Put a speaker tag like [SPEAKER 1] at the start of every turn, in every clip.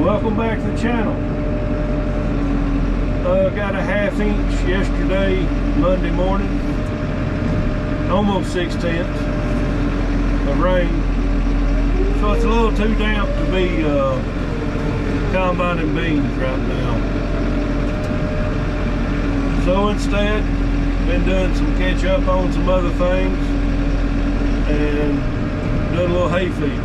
[SPEAKER 1] Welcome back to the channel. Got a 1/2 inch yesterday, Monday morning, almost 6/10 of rain. So it's a little too damp to be combining beans right now. So instead, been doing some catch up on some other things and doing a little hay feed.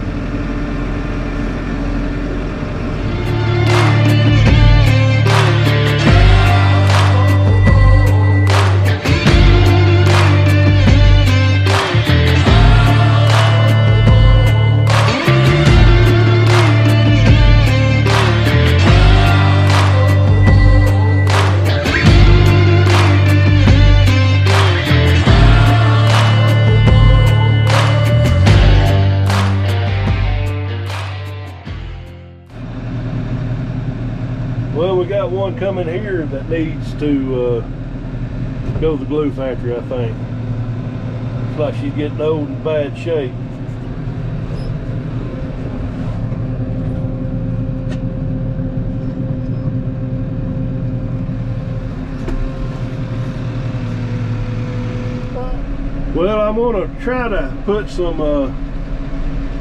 [SPEAKER 1] Well, we got one coming here that needs to go to the glue factory, I think. Looks like she's getting old and bad shape. Well, I'm gonna try to put some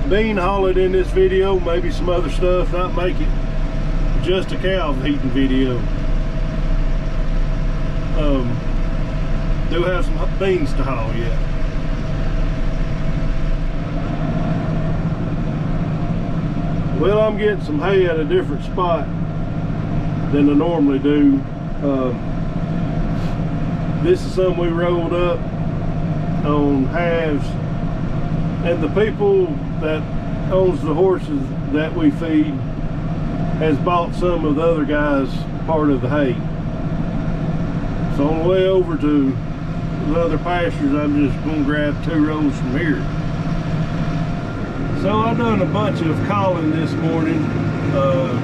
[SPEAKER 1] bean hauling in this video, maybe some other stuff, not make it just a cow heating video. Do have some beans to haul yet. Well, I'm getting some hay at a different spot than I normally do. This is something we rolled up on halves, and the people that owns the horses that we feed has bought some of the other guys part of the hay. So on the way over to the other pastures, I'm just going to grab 2 rows from here. So I done a bunch of calling this morning,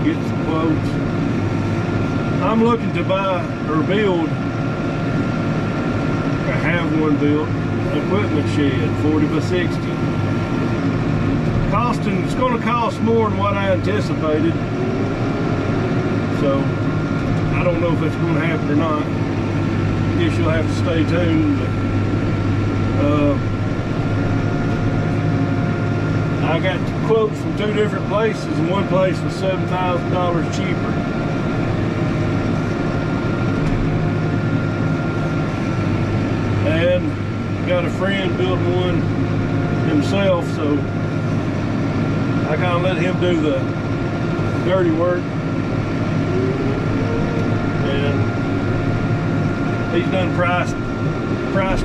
[SPEAKER 1] get some quotes. I'm looking to buy or build, or have one built, equipment shed, 40 by 60. It's going to cost more than what I anticipated. So I don't know if it's going to happen or not. Guess you'll have to stay tuned. But, I got quotes from 2 different places, and one place was $7,000 cheaper. And got a friend building one himself, so I kind of let him do the dirty work. And he's done priced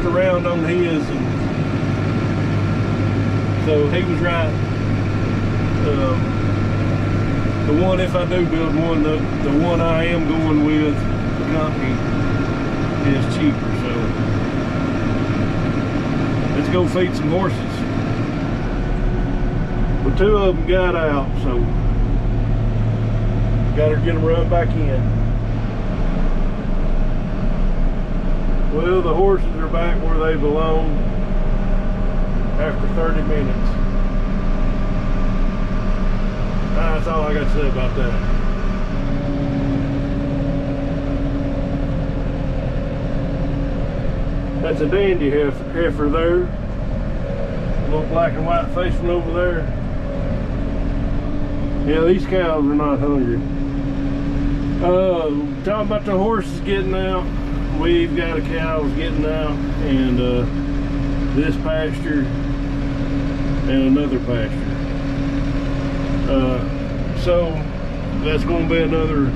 [SPEAKER 1] around on his, and so he was right. The one, if I do build one, the one I am going with, the company, is cheaper. So let's go feed some horses. But 2 of them got out, so got to get them run back in. Well, the horses are back where they belong after 30 minutes. That's all I got to say about that. That's a dandy heifer there. A little black and white face one over there. Yeah, these cows are not hungry. Talking about the horses getting out. We've got a cow getting out, and this pasture and another pasture. So that's going to be another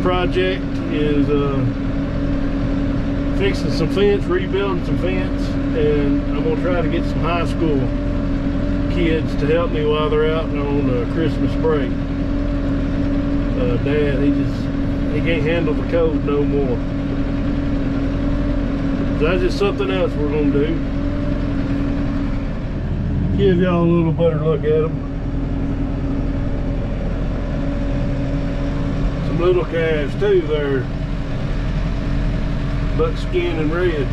[SPEAKER 1] project, is fixing some fence, rebuilding some fence, and I'm going to try to get some high school kids to help me while they're out on Christmas break. Dad, he can't handle the cold no more. So that's just something else we're going to do. Give y'all a little better look at them. Some little calves too there. Buckskin and red.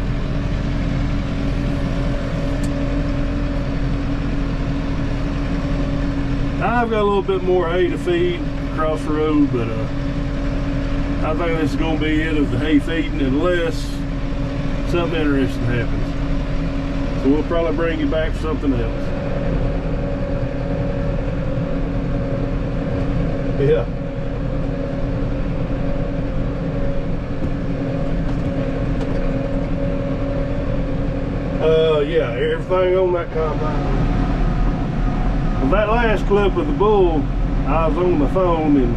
[SPEAKER 1] I've got a little bit more hay to feed across the road, but I think this is going to be it of the hay feeding unless something interesting happens. So we'll probably bring you back something else. Yeah. Yeah, everything on that combine. Well, that last clip of the bull, I was on the phone and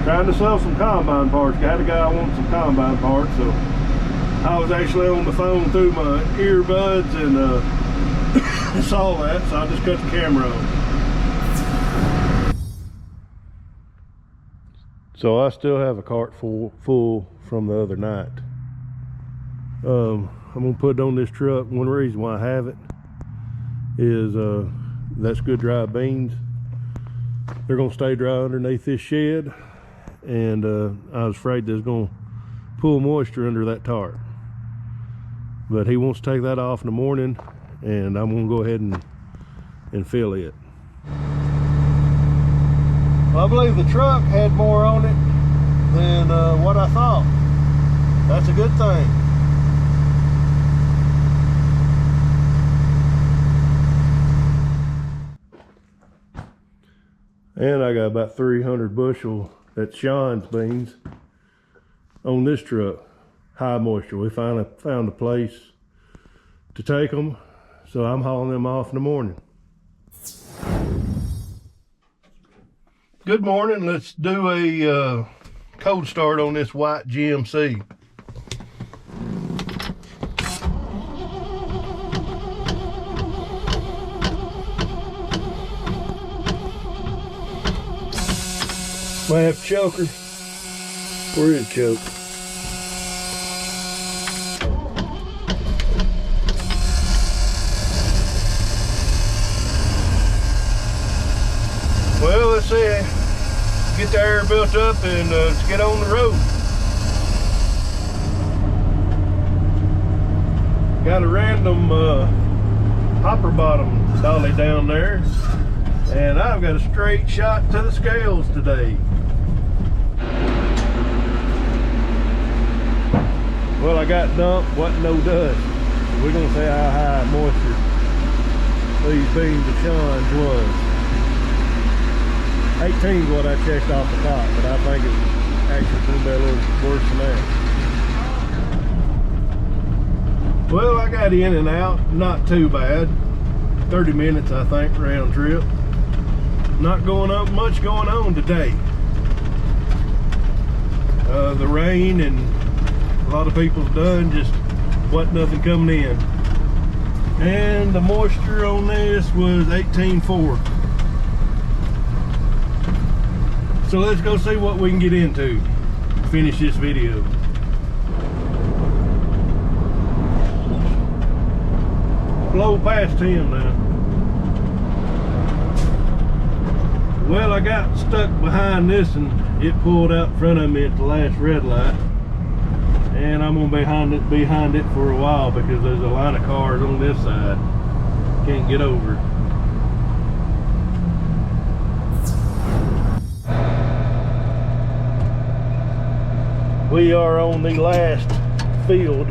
[SPEAKER 1] trying to sell some combine parts. Got a guy wanting some combine parts, so I was actually on the phone through my earbuds and saw that, so I just cut the camera on. So I still have a cart full from the other night. I'm gonna put it on this truck. One reason why I have it is that's good dry beans. They're gonna stay dry underneath this shed, and I was afraid they was gonna pull moisture under that tarp. But he wants to take that off in the morning, and I'm gonna go ahead and fill it. Well, I believe the truck had more on it than what I thought. That's a good thing. And I got about 300 bushel, that's Sean's beans, on this truck. High moisture. We finally found a place to take them, so I'm hauling them off in the morning. Good morning. Let's do a cold start on this white GMC. Might have choker. Where is choke? Well, let's see. Get the air built up and let's get on the road. Got a random hopper bottom dolly down there, and I've got a straight shot to the scales today. Well, I got dumped, wasn't no dust. We're gonna see how high moisture these beans of Sean's was. 18 is what I checked off the top, but I think it's actually gonna be a little worse than that. Well, I got in and out, not too bad. 30 minutes, I think, round trip. Not going up, much going on today. The rain and a lot of people's done, just wasn't nothing coming in. And the moisture on this was 18.4. So let's go see what we can get into to finish this video. Blow past him now. Well, I got stuck behind this and it pulled out in front of me at the last red light. And I'm gonna be behind it for a while because there's a line of cars on this side. Can't get over. We are on the last field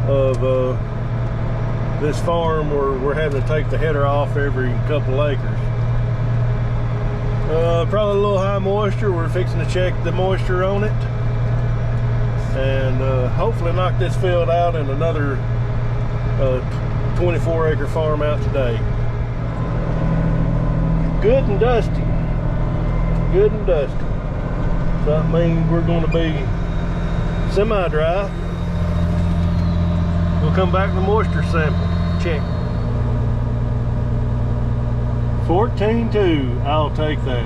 [SPEAKER 1] of this farm where we're having to take the header off every couple acres. Probably a little high moisture. We're fixing to check the moisture on it and hopefully knock this field out in another 24-acre farm out today. Good and dusty. Good and dusty. So that means we're going to be semi-dry. We'll come back with a moisture sample. Check. 14.2, I'll take that.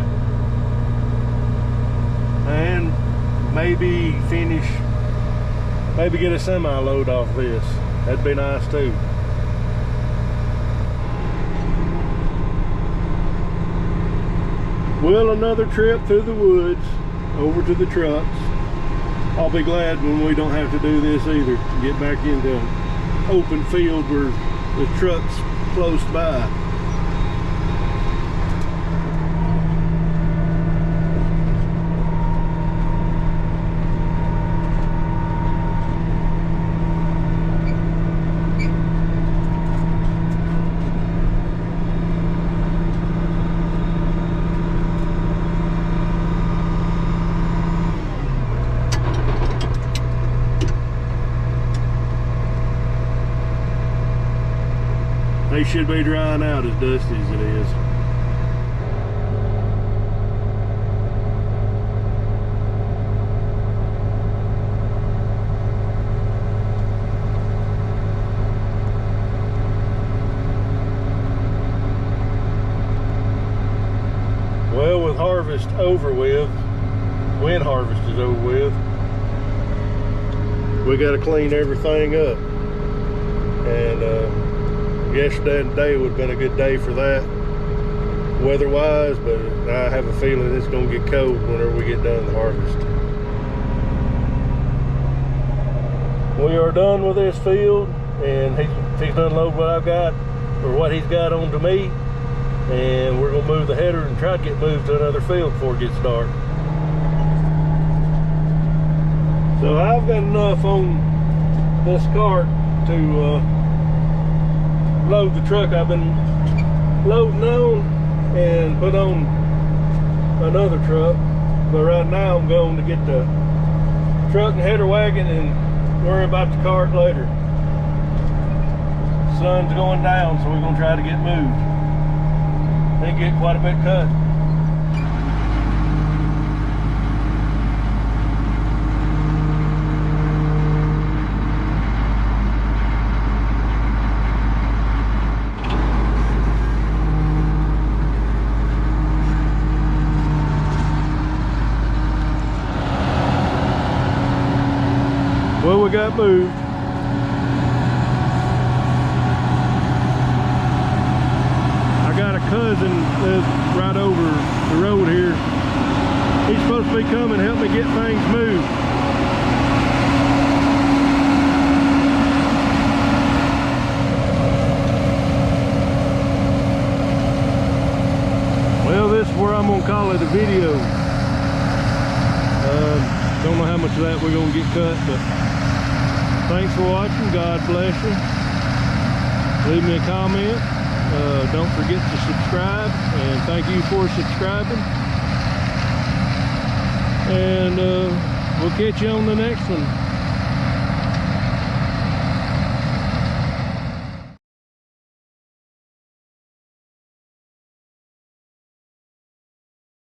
[SPEAKER 1] And maybe finish, maybe get a semi-load off this. That'd be nice too. Well, another trip through the woods over to the trucks. I'll be glad when we don't have to do this either. Get back into an open field where the truck's close by. They should be drying out as dusty as it is. Well, with harvest over with, when harvest is over with, we got to clean everything up. And yesterday and today would have been a good day for that, weather-wise, but I have a feeling it's going to get cold whenever we get done the harvest. We are done with this field, and he's done load what I've got, or what he's got onto me. And we're going to move the header and try to get moved to another field before it gets dark. So I've got enough on this cart to load the truck I've been loading on and put on another truck. But right now I'm going to get the truck and header wagon and worry about the cart later. The sun's going down, so we're going to try to get moved. They get quite a bit cut. Well, we got moved. Cousin lives right over the road here. He's supposed to be coming and help me get things moved. Well, this is where I'm gonna call it a video. Don't know how much of that we're gonna get cut, but thanks for watching. God bless you. Leave me a comment. Don't forget to subscribe, and thank you for subscribing. And we'll catch you on the next one.